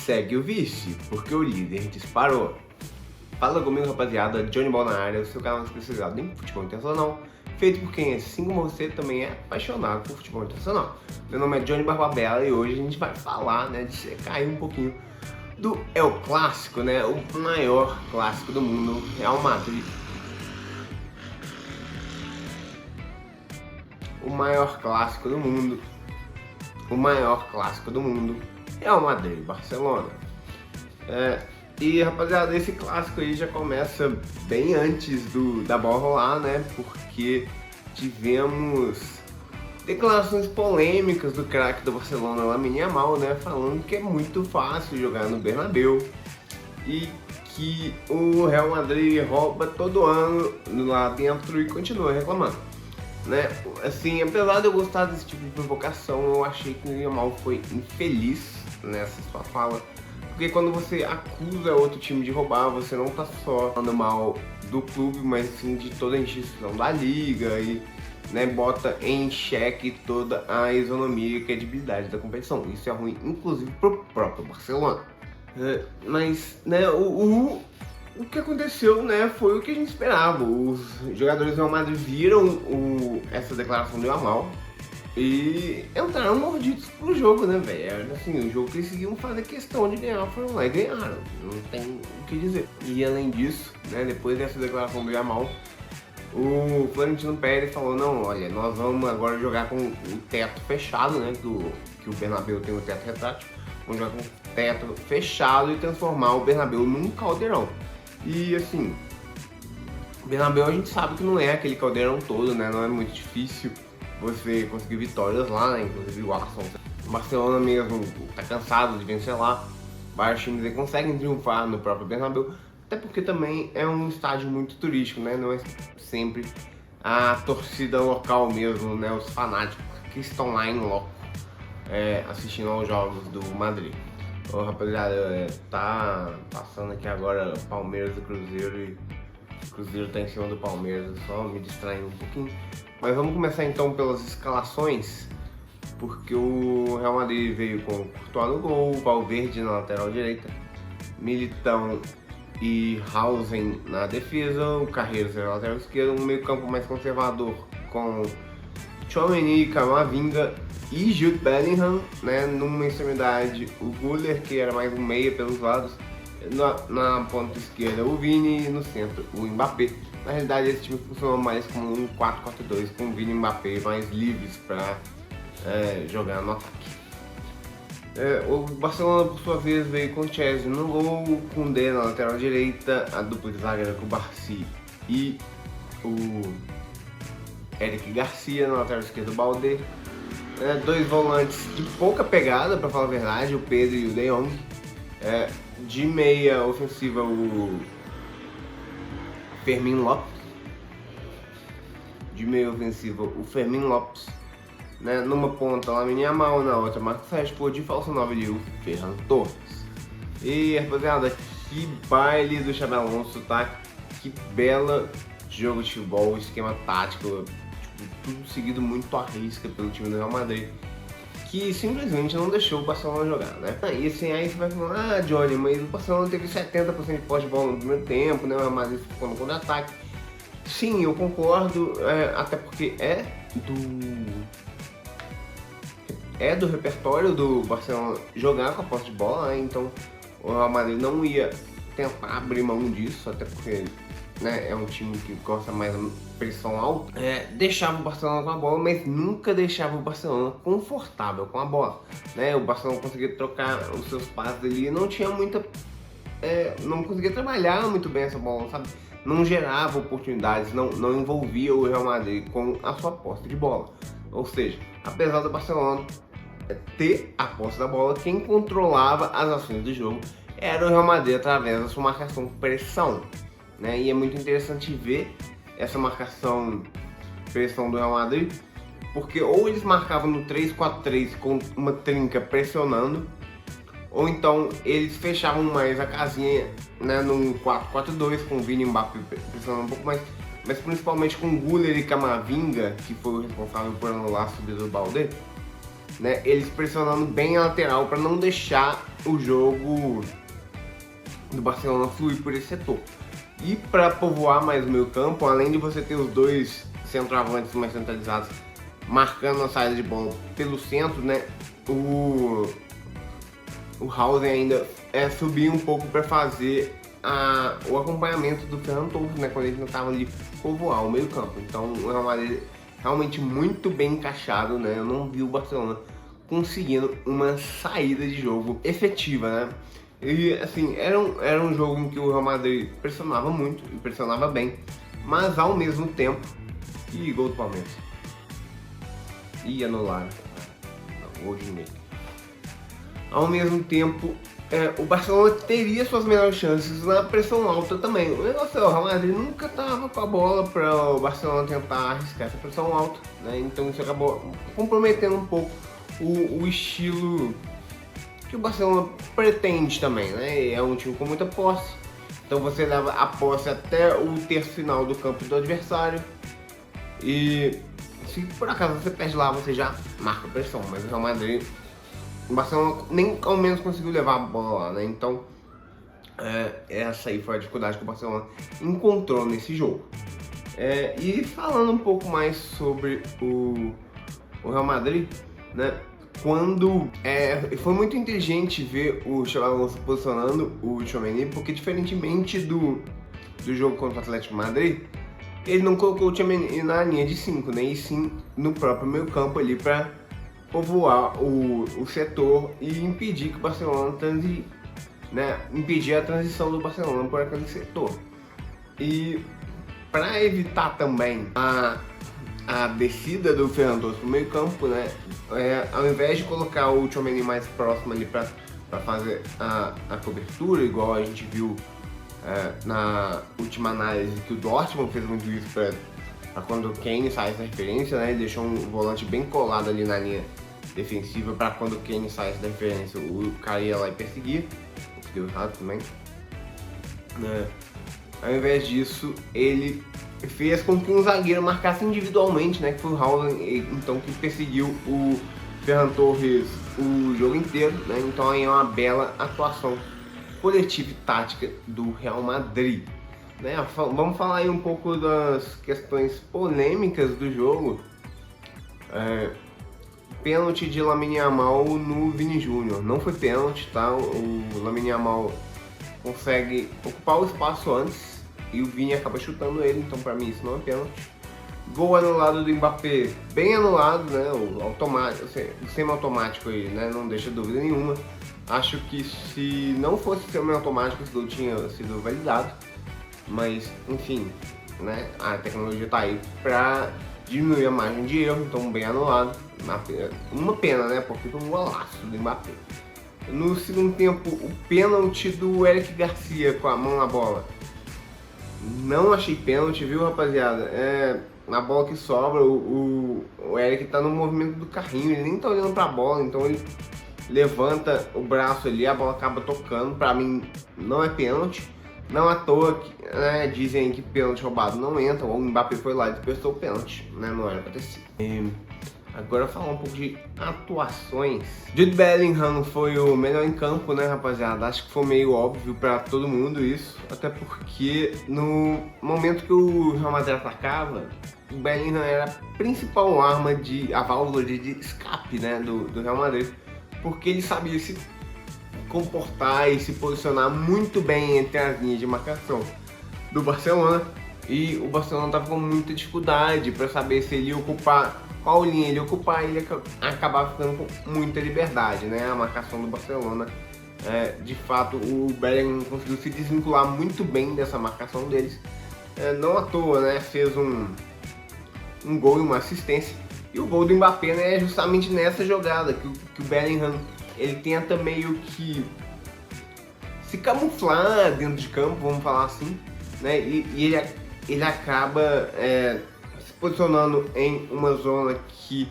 segue o vice, porque o líder disparou. Fala comigo, rapaziada, Johnny Ball na área, o seu canal especializado em futebol internacional, feito por quem, assim como você, também é apaixonado por futebol internacional. Meu nome é Johnny Barbabella e hoje a gente vai falar, de secar aí um pouquinho do El Clássico, o maior clássico do mundo, Real Madrid. O maior clássico do mundo, Real Madrid, Barcelona. E rapaziada, esse clássico aí já começa bem antes da bola rolar, porque tivemos declarações polêmicas do craque do Barcelona, Lamine Yamal, falando que é muito fácil jogar no Bernabéu e que o Real Madrid rouba todo ano lá dentro e continua reclamando. Assim, apesar de eu gostar desse tipo de provocação, eu achei que o Yamal foi infeliz nessa sua fala, porque quando você acusa outro time de roubar, você não tá só falando mal do clube, mas sim de toda a instituição da liga e bota em xeque toda a isonomia e credibilidade da competição. Isso é ruim, inclusive, pro próprio Barcelona. Mas o que aconteceu, foi o que a gente esperava. Os jogadores do Real Madrid viram essa declaração do Yamal e entraram mordidos pro jogo, velho? Assim, o jogo que eles seguiam fazer questão de ganhar, foram lá e ganharam. Não tem o que dizer. E além disso, depois dessa declaração do Yamal, o Florentino Pérez falou: não, olha, nós vamos agora jogar com o teto fechado, que o Bernabéu tem um teto retrátil. Vamos jogar com o teto fechado e transformar o Bernabéu num caldeirão. E assim, o Bernabéu a gente sabe que não é aquele caldeirão todo, não é muito difícil você conseguir vitórias lá, inclusive o Barcelona mesmo tá cansado de vencer lá. Vários times aí conseguem triunfar no próprio Bernabéu, até porque também é um estádio muito turístico, não é sempre a torcida local mesmo, os fanáticos que estão lá em loco assistindo aos jogos do Madrid. Ô, rapaziada, tá passando aqui agora Palmeiras e Cruzeiro e o Cruzeiro tá em cima do Palmeiras, só me distraindo um pouquinho. Mas vamos começar então pelas escalações, porque o Real Madrid veio com o Courtois no gol, Valverde na lateral direita, Militão e Hausen na defesa, o Carreiros na lateral esquerda, um meio campo mais conservador com Tchouaméni, Camavinga e Jude Bellingham, numa extremidade o Güler, que era mais um meia pelos lados, na ponta esquerda o Vini e no centro o Mbappé. Na realidade esse time funcionou mais como um 4-4-2 com o Vini e Mbappé mais livres para jogar no ataque. O Barcelona por sua vez veio com o Chelsea no gol, com o Koundé na lateral direita, a dupla de zaga com o Barsi e o Eric Garcia na lateral esquerda o Balde. Dois volantes de pouca pegada, para falar a verdade, o Pedro e o De Jong. De meia ofensiva o Fermín López. Numa ponta Lamine Yamal, na outra Marcos Rashford, de falso 9 ali o Ferran Torres. E rapaziada, que baile do Xabi Alonso, tá? Que bela jogo de futebol, esquema tático, tudo seguido muito à risca pelo time do Real Madrid, que simplesmente não deixou o Barcelona jogar, E assim, aí você vai falar: Johnny, mas o Barcelona teve 70% de posse de bola no primeiro tempo, o Real Madrid ficou no contra-ataque. Sim, eu concordo, até porque do repertório do Barcelona jogar com a posse de bola, então o Real Madrid não ia tentar abrir mão disso, até porque é um time que gosta mais da pressão alta. Deixava o Barcelona com a bola, mas nunca deixava o Barcelona confortável com a bola. O Barcelona conseguia trocar os seus passes ali, não tinha muita... não conseguia trabalhar muito bem essa bola, sabe? Não gerava oportunidades, não envolvia o Real Madrid com a sua posse de bola. Ou seja, apesar do Barcelona ter a posse da bola, quem controlava as ações do jogo era o Real Madrid através da sua marcação pressão. E é muito interessante ver essa marcação pressão do Real Madrid, porque ou eles marcavam no 3-4-3 com uma trinca pressionando, ou então eles fechavam mais a casinha num 4-4-2 com o Vini e Mbappé pressionando um pouco mais, mas principalmente com o Güler e Camavinga, que foi o responsável por anular a subida do Balde. né, eles pressionando bem a lateral para não deixar o jogo do Barcelona fluir por esse setor. E para povoar mais o meio campo, além de você ter os dois centroavantes mais centralizados marcando a saída de bola pelo centro, né, o Hausen ainda subiu um pouco para fazer o acompanhamento do Ferran Torres, né, quando ele tentava ali povoar o meio campo. Então o Real Madrid realmente muito bem encaixado, né, eu não vi o Barcelona conseguindo uma saída de jogo efetiva, né. E assim, era um jogo em que o Real Madrid pressionava muito e pressionava bem, mas ao mesmo tempo... Ih, gol do Palmeiras. Ih, anularam. Hoje mesmo. Ao mesmo tempo, o Barcelona teria suas melhores chances na pressão alta também. O negócio é, o Real Madrid nunca tava com a bola para o Barcelona tentar arriscar essa pressão alta, né? Então isso acabou comprometendo um pouco o estilo que o Barcelona pretende também, né? É um time com muita posse, então você leva a posse até o terço final do campo do adversário e se por acaso você perde lá, você já marca pressão, mas o Real Madrid, o Barcelona nem ao menos conseguiu levar a bola lá, né? Então essa aí foi a dificuldade que o Barcelona encontrou nesse jogo. E falando um pouco mais sobre o Real Madrid, né? Quando foi muito inteligente ver o Xabi Alonso posicionando o Tchouaméni, porque diferentemente do jogo contra o Atlético de Madrid, ele não colocou o Tchouaméni na linha de 5, né? E sim no próprio meio campo ali para povoar o setor e impedir que o Barcelona impedir a transição do Barcelona por aquele setor. E para evitar também a descida do Ferran Torres para o meio campo, né? Ao invés de colocar o Tchouaméni mais próximo ali para fazer a cobertura, igual a gente viu na última análise que o Dortmund fez muito isso para quando o Kane sai da referência, né? Ele deixou um volante bem colado ali na linha defensiva para quando o Kane saísse da referência o cara ia lá e perseguir, o que deu errado também. Ao invés disso, ele fez com que um zagueiro marcasse individualmente, né, que foi o Haaland, então que perseguiu o Ferran Torres o jogo inteiro, né? Então aí é uma bela atuação coletiva e tática do Real Madrid, né? Vamos falar aí um pouco das questões polêmicas do jogo. Pênalti de Lamine Yamal no Vini Júnior, não foi pênalti, tá? O Lamine Yamal consegue ocupar o espaço antes e o Vini acaba chutando ele, então pra mim isso não é pênalti. Gol anulado do Mbappé, bem anulado, né? O automático, o semi-automático aí, né? Não deixa dúvida nenhuma. Acho que se não fosse semi-automático, esse gol tinha sido validado, mas enfim, né? A tecnologia tá aí pra diminuir a margem de erro, então bem anulado. Uma pena, né? Porque foi um golaço do Mbappé. No segundo tempo, o pênalti do Eric Garcia com a mão na bola. Não achei pênalti, viu, rapaziada? Na bola que sobra, o Eric tá no movimento do carrinho, ele nem tá olhando pra bola, então ele levanta o braço ali, a bola acaba tocando. Pra mim, não é pênalti. Não à toa que, né, dizem que pênalti roubado não entra, o Mbappé foi lá e despertou o pênalti, né? Não era pra ter sido. Agora falar um pouco de atuações. Jude Bellingham foi o melhor em campo, né, rapaziada? Acho que foi meio óbvio pra todo mundo isso, até porque no momento que o Real Madrid atacava, o Bellingham era a principal arma a válvula de escape, né, do Real Madrid, porque ele sabia se comportar e se posicionar muito bem entre as linhas de marcação do Barcelona, e o Barcelona estava com muita dificuldade para saber se ele ia ocupar, qual linha ele ia ocupar, e ele acabava ficando com muita liberdade, né? A marcação do Barcelona, de fato, o Bellingham conseguiu se desvincular muito bem dessa marcação deles, não à toa, né? Fez um gol e uma assistência, e o gol do Mbappé, né, é justamente nessa jogada que o Bellingham ele tenta meio que se camuflar dentro de campo, vamos falar assim, né? E ele acaba se posicionando em uma zona que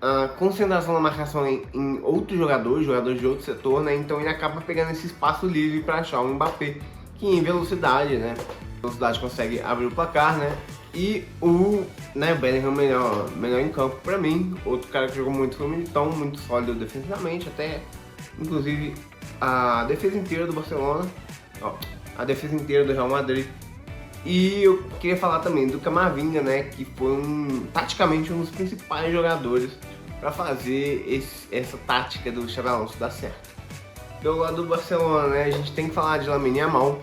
a concentração da marcação em outros jogadores de outro setor, né? Então ele acaba pegando esse espaço livre para achar o Mbappé, que em velocidade, né? Velocidade consegue abrir o placar, né? E o Bellingham melhor em campo pra mim. Outro cara que jogou muito foi o Militão, muito sólido defensivamente, até inclusive a defesa inteira do Barcelona, a defesa inteira do Real Madrid. E eu queria falar também do Camavinga, né, que foi taticamente um dos principais jogadores para fazer essa tática do Xabi Alonso dar certo. Pelo lado do Barcelona, né, a gente tem que falar de Lamine Yamal,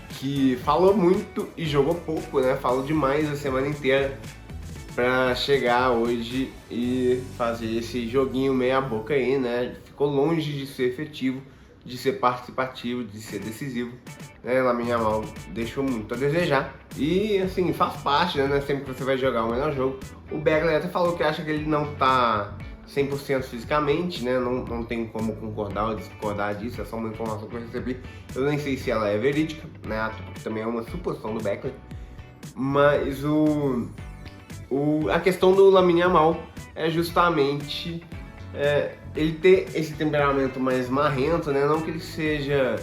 que falou muito e jogou pouco, né? Falou demais a semana inteira para chegar hoje e fazer esse joguinho meia boca aí, né? Ficou longe de ser efetivo, de ser participativo, de ser decisivo, né? Lamine Yamal deixou muito a desejar e assim, faz parte, né? Não é sempre que você vai jogar o melhor jogo. O Begley até falou que acha que ele não tá 100% fisicamente, né? Não tem como concordar ou discordar disso, é só uma informação que eu recebi. Eu nem sei se ela é verídica, né? Porque também é uma suposição do Begley. Mas a questão do Lamine Yamal é justamente ele ter esse temperamento mais marrento, né? Não que ele seja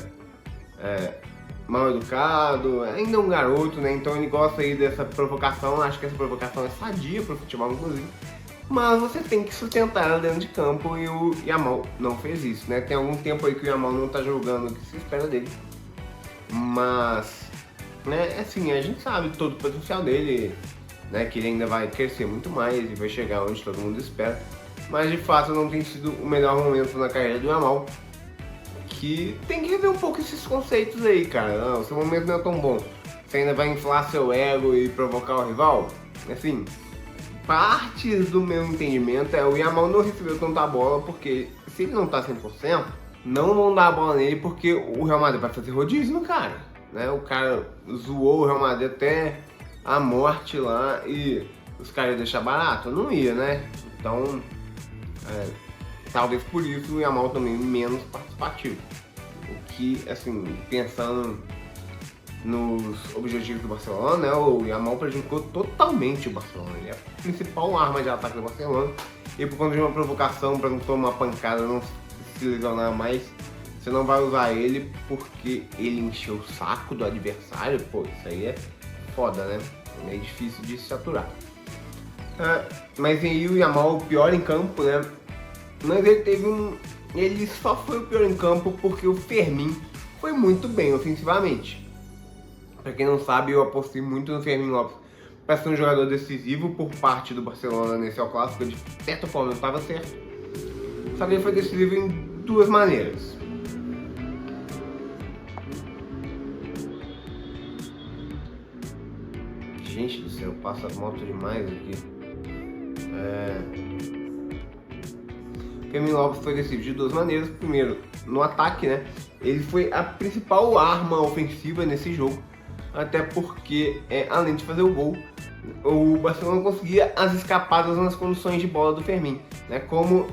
mal educado, ainda é um garoto, né? Então ele gosta aí dessa provocação, acho que essa provocação é sadia pro futebol, inclusive. Mas você tem que sustentar ela dentro de campo e o Yamal não fez isso, né? Tem algum tempo aí que o Yamal não tá jogando o que se espera dele. Mas, né, assim, a gente sabe todo o potencial dele, né? Que ele ainda vai crescer muito mais e vai chegar onde todo mundo espera. Mas de fato não tem sido o melhor momento na carreira do Yamal. Que tem que rever um pouco esses conceitos aí, cara. Não, seu momento não é tão bom. Você ainda vai inflar seu ego e provocar o rival? Assim, partes do meu entendimento o Yamal não recebeu tanta bola porque se ele não tá 100%, não vão dar a bola nele porque o Real Madrid vai fazer rodízio no cara, né? O cara zoou o Real Madrid até a morte lá e os caras iam deixar barato? Não ia, né? Então, talvez por isso o Yamal também menos participativo. O que, assim, pensando nos objetivos do Barcelona, né, o Yamal prejudicou totalmente o Barcelona. Ele é a principal arma de ataque do Barcelona. E por conta de uma provocação para não tomar pancada, não se lesionar mais, você não vai usar ele porque ele encheu o saco do adversário. Pô, isso aí é foda, né? É difícil de se aturar. Mas aí o Yamal, o pior em campo, né? Mas ele só foi o pior em campo porque o Fermin foi muito bem ofensivamente. Pra quem não sabe, eu apostei muito no Fermin Lopes para ser um jogador decisivo por parte do Barcelona nesse El Clássico. De certa forma, não estava certo. Só que ele foi decisivo em duas maneiras. Gente do céu, passa moto demais aqui. Fermin Lopes foi decisivo de duas maneiras. Primeiro, no ataque, né? Ele foi a principal arma ofensiva nesse jogo. Até porque, além de fazer o gol, o Barcelona conseguia as escapadas nas condições de bola do Fermin, né? Como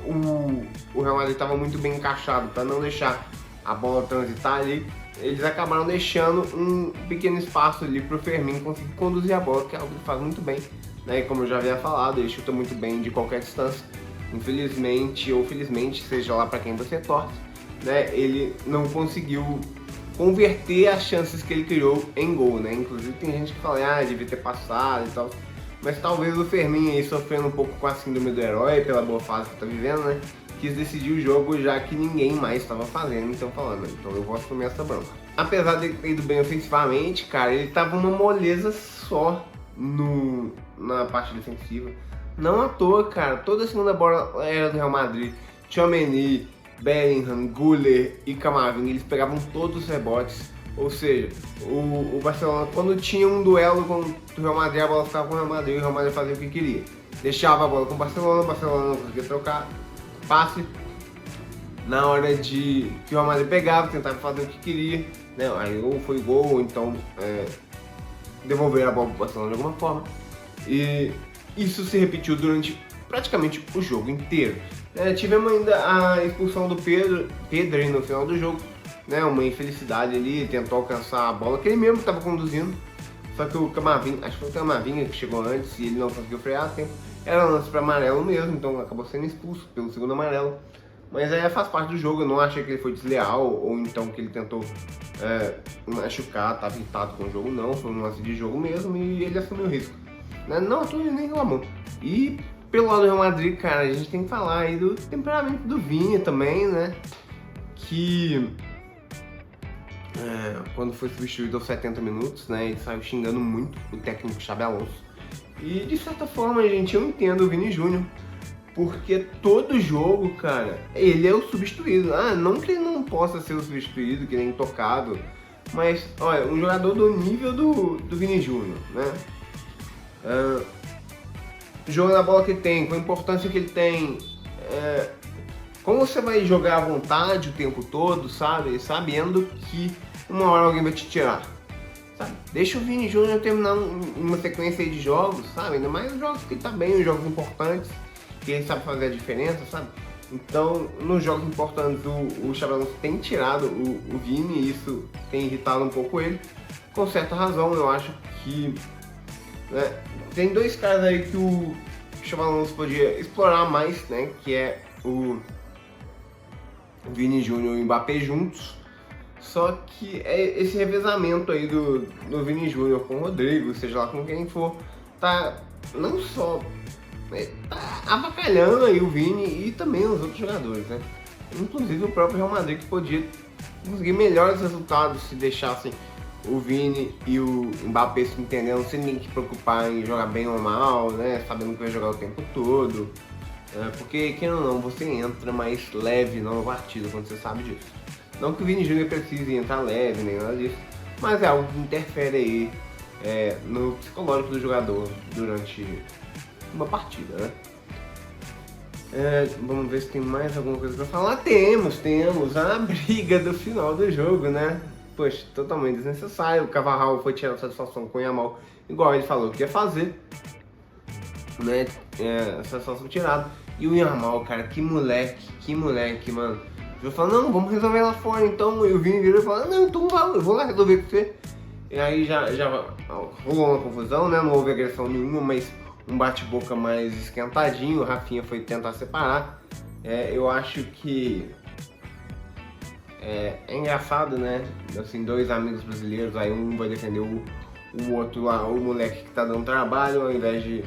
o Real Madrid estava muito bem encaixado para não deixar a bola transitar ali, eles acabaram deixando um pequeno espaço ali para o Fermin conseguir conduzir a bola, que é algo que ele faz muito bem, né? E como eu já havia falado, ele chuta muito bem de qualquer distância. Infelizmente ou felizmente, seja lá para quem você torce, né? Ele não conseguiu converter as chances que ele criou em gol, né? Inclusive tem gente que fala, devia ter passado e tal. Mas talvez o Fermin aí, sofrendo um pouco com a síndrome do herói, pela boa fase que tá vivendo, né? Quis decidir o jogo já que ninguém mais estava fazendo, então eu vou assumir essa bronca. Apesar de ter ido bem ofensivamente, cara, ele tava uma moleza só na parte defensiva. Não à toa, cara, toda a segunda bola era do Real Madrid. Tchouaméni, Bellingham, Güler e Camavinga, eles pegavam todos os rebotes. Ou seja, o Barcelona, quando tinha um duelo com o Real Madrid, a bola ficava com o Real Madrid e o Real Madrid fazia o que queria. Deixava a bola com o Barcelona não conseguia trocar passe. Na hora que o Real Madrid pegava, tentava fazer o que queria, né? Aí ou foi gol, ou então devolver a bola para o Barcelona de alguma forma. E isso se repetiu durante praticamente o jogo inteiro. Tivemos ainda a expulsão do Pedri no final do jogo, né? Uma infelicidade ali, tentou alcançar a bola, que ele mesmo estava conduzindo, só que o Camavinga, acho que foi o Camavinga que chegou antes e ele não conseguiu frear a tempo. Era lance para amarelo mesmo, então acabou sendo expulso pelo segundo amarelo. Mas faz parte do jogo, eu não achei que ele foi desleal ou então que ele tentou machucar, estava irritado com o jogo não, foi um lance de jogo mesmo e ele assumiu o risco. Né? Não, tu nem reclamou. E pelo lado do Real Madrid, cara, a gente tem que falar aí do temperamento do Vini também, né? Que quando foi substituído aos 70 minutos, né? Ele saiu xingando muito o técnico Xabi Alonso. E de certa forma, gente, eu entendo o Vini Júnior. Porque todo jogo, cara, ele é o substituído. Não que ele não possa ser o substituído, que nem intocável. Mas, olha, um jogador do nível do Vini Júnior, né? Jogando a bola que tem, com a importância que ele tem. Como você vai jogar à vontade o tempo todo, sabe? Sabendo que uma hora alguém vai te tirar. Sabe? Deixa o Vini Júnior terminar uma sequência aí de jogos, sabe? Ainda mais os jogos que ele tá bem, os jogos importantes. Que ele sabe fazer a diferença, sabe? Então, nos jogos importantes, o Xabi Alonso tem tirado o Vini e isso tem irritado um pouco ele. Com certa razão, eu acho que... né, tem dois caras aí que o Xabi Alonso podia explorar mais, né? Que é o Vini Júnior e o Mbappé juntos. Só que esse revezamento aí do Vini Júnior com o Rodrigo, seja lá com quem for, tá não só... tá avacalhando aí o Vini e também os outros jogadores, né? Inclusive o próprio Real Madrid, que podia conseguir melhores resultados se deixassem o Vini e o Mbappé se entendendo, sem ninguém se preocupar em jogar bem ou mal, né? Sabendo que vai jogar o tempo todo. Porque, querendo ou não, você entra mais leve na partida quando você sabe disso. Não que o Vini Júnior precise entrar leve, nem nada disso, mas é algo que interfere aí no psicológico do jogador durante uma partida, né? Vamos ver se tem mais alguma coisa pra falar. Temos a briga do final do jogo, né? Poxa, totalmente desnecessário. O Carvajal foi tirar satisfação com o Yamal, igual ele falou que ia fazer, né? Satisfação tirada. E o Yamal, cara, que moleque, mano. Eu falo, não, vamos resolver lá fora então. E o Vini virou e falou, não, então eu vou lá resolver com você. E aí já rolou uma confusão, né? Não houve agressão nenhuma, mas um bate-boca mais esquentadinho. O Rafinha foi tentar separar. Eu acho que é engraçado, né? Assim, dois amigos brasileiros, aí um vai defender o outro lá, o moleque que tá dando trabalho, ao invés de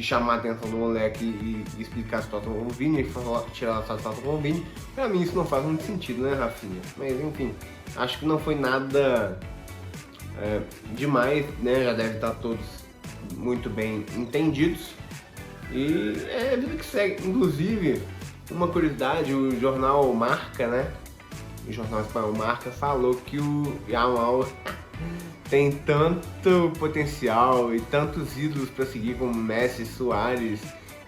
chamar a atenção do moleque e explicar a situação com o Vini, e tirar a situação com o Vini. Pra mim isso não faz muito sentido, né, Rafinha? Mas enfim, acho que não foi nada demais, né? Já devem estar todos muito bem entendidos. E é a vida que segue. Inclusive, uma curiosidade, o jornal Marca, né? O jornal espanhol Marca falou que o Yamal tem tanto potencial e tantos ídolos para seguir como Messi, Suárez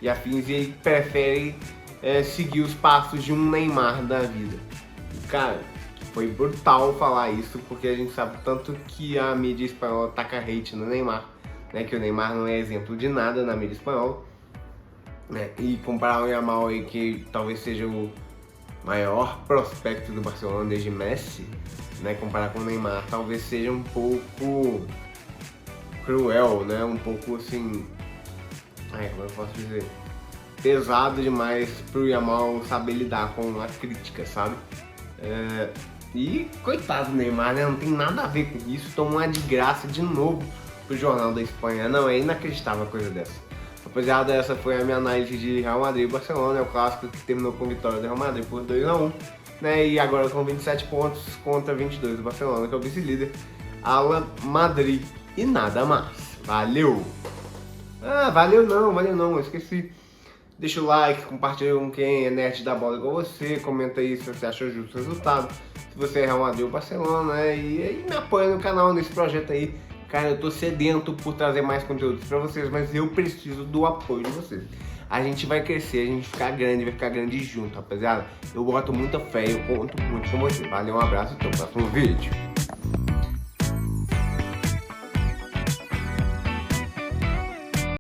e afins, e ele prefere seguir os passos de um Neymar da vida. E, cara, foi brutal falar isso, porque a gente sabe tanto que a mídia espanhola taca hate no Neymar, né? Que o Neymar não é exemplo de nada na mídia espanhola, né? E comparar o Yamal aí, que talvez seja o maior prospecto do Barcelona desde Messi, né? Comparar com o Neymar talvez seja um pouco cruel, né? Um pouco assim, como eu posso dizer, pesado demais pro Yamal saber lidar com a crítica, sabe? E coitado do Neymar, né? Não tem nada a ver com isso. Tomou uma de graça de novo pro Jornal da Espanha. Não, é inacreditável uma coisa dessa. Rapaziada, essa foi a minha análise de Real Madrid e Barcelona. É o clássico que terminou com vitória do Real Madrid por 2-1, né? E agora com 27 pontos contra 22 do Barcelona, que é o vice-líder. Ala Madrid e nada mais. Valeu! Valeu não, eu esqueci. Deixa o like, compartilha com quem é nerd da bola igual você, comenta aí se você achou justo o resultado, se você é Real Madrid ou Barcelona, né? E me apoia no canal, nesse projeto aí. Cara, eu tô sedento por trazer mais conteúdos pra vocês, mas eu preciso do apoio de vocês. A gente vai crescer, a gente vai ficar grande junto, rapaziada. Eu boto muita fé, eu conto muito com vocês. Valeu, um abraço e até o próximo vídeo.